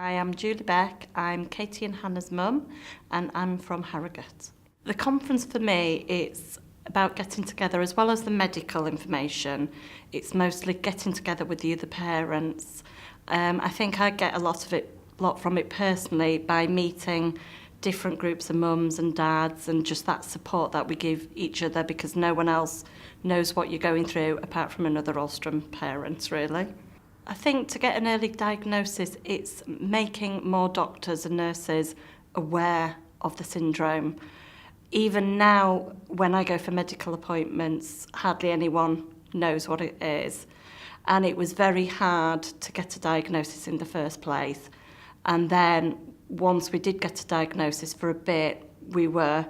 Hi, I'm Julie Beck. I'm Katie and Hannah's mum, and I'm from Harrogate. The conference for me is about getting together, as well as the medical information. It's mostly getting together with the other parents. I think I get a lot from it personally by meeting different groups of mums and dads, and just that support that we give each other, because no one else knows what you're going through apart from another Alstrom parent, really. I think to get an early diagnosis, it's making more doctors and nurses aware of the syndrome. Even now, when I go for medical appointments, hardly anyone knows what it is. And it was very hard to get a diagnosis in the first place. And then once we did get a diagnosis, for a bit, we were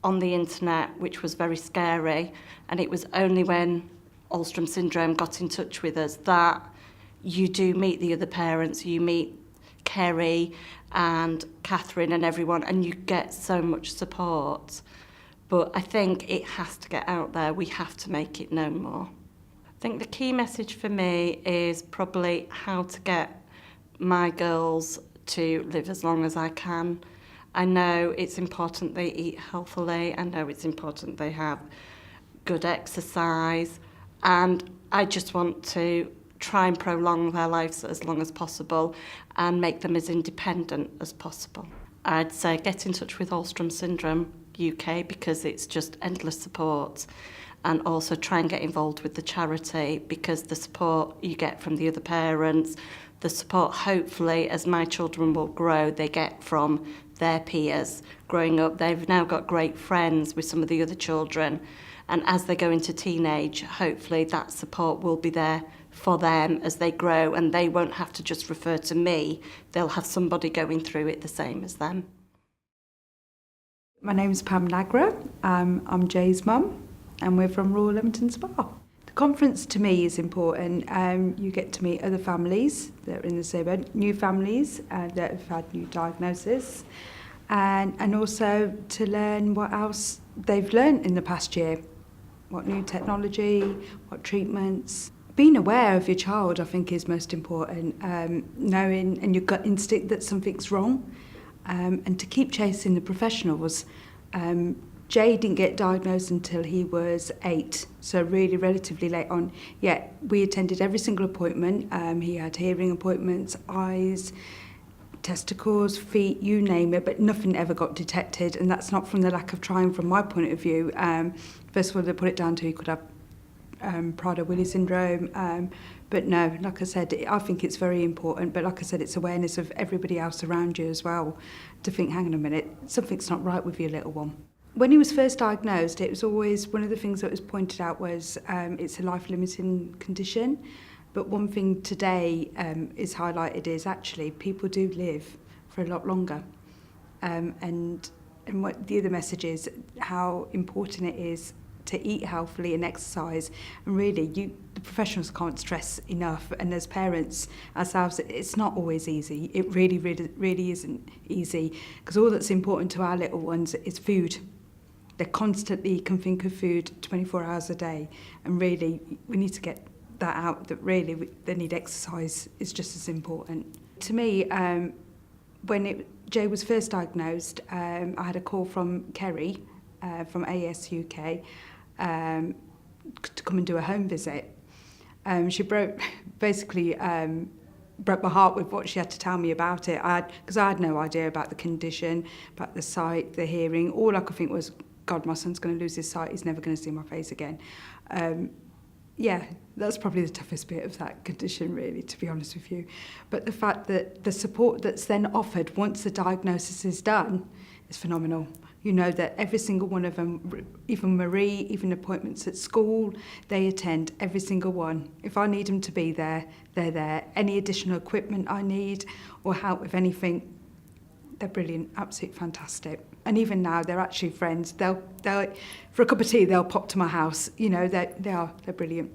on the internet, which was very scary. And it was only when Alstrom Syndrome got in touch with us that you do meet the other parents, you meet Kerry and Catherine and everyone, and you get so much support. But I think it has to get out there. We have to make it known more. I think the key message for me is probably how to get my girls to live as long as I can. I know it's important they eat healthily. I know it's important they have good exercise. And I just want to try and prolong their lives as long as possible and make them as independent as possible. I'd say get in touch with Alstrom Syndrome UK, because it's just endless support, and also try and get involved with the charity, because the support you get from the other parents, the support hopefully as my children will grow, they get from their peers growing up. They've now got great friends with some of the other children, and as they go into teenage, hopefully that support will be there for them as they grow, and they won't have to just refer to me. They'll have somebody going through it the same as them. My name's Pam Nagra. I'm Jay's mum, and we're from Royal Leamington Spa. The conference to me is important. You get to meet other families that are in the same boat, new families that have had new diagnosis, and also to learn what else they've learned in the past year, what new technology, what treatments. Being aware of your child, I think, is most important. Knowing and your gut instinct that something's wrong, and to keep chasing the professionals. Jay didn't get diagnosed until he was 8, so really relatively late on. Yet we attended every single appointment. He had hearing appointments, eyes, testicles, feet, you name it, but nothing ever got detected, and that's not from the lack of trying from my point of view. First of all, they put it down to he could have Prader-Willi syndrome, but no, like I said, I think it's very important, but like I said, it's awareness of everybody else around you as well, to think, hang on a minute, something's not right with your little one. When he was first diagnosed, it was always, one of the things that was pointed out was it's a life-limiting condition, but one thing today is highlighted is actually people do live for a lot longer, and what the other message is, how important it is to eat healthily and exercise. And really, the professionals can't stress enough, and as parents ourselves, it's not always easy. It really isn't easy, because all that's important to our little ones is food. They constantly can think of food 24 hours a day, and really we need to get that out, that really they need exercise is just as important. To me, when Jay was first diagnosed, I had a call from Kerry from AS UK to come and do a home visit. She broke my heart with what she had to tell me about it, because I had no idea about the condition, about the sight, the hearing. All I could think was, God, my son's going to lose his sight, he's never going to see my face again. Yeah, that's probably the toughest bit of that condition, really, to be honest with you. But the fact that the support that's then offered once the diagnosis is done is phenomenal. You know that every single one of them, even Marie, even appointments at school, they attend every single one. If I need them to be there, they're there. Any additional equipment I need or help with anything, they're brilliant, absolutely fantastic. And even now, they're actually friends. They'll for a cup of tea, they'll pop to my house. You know, they're brilliant.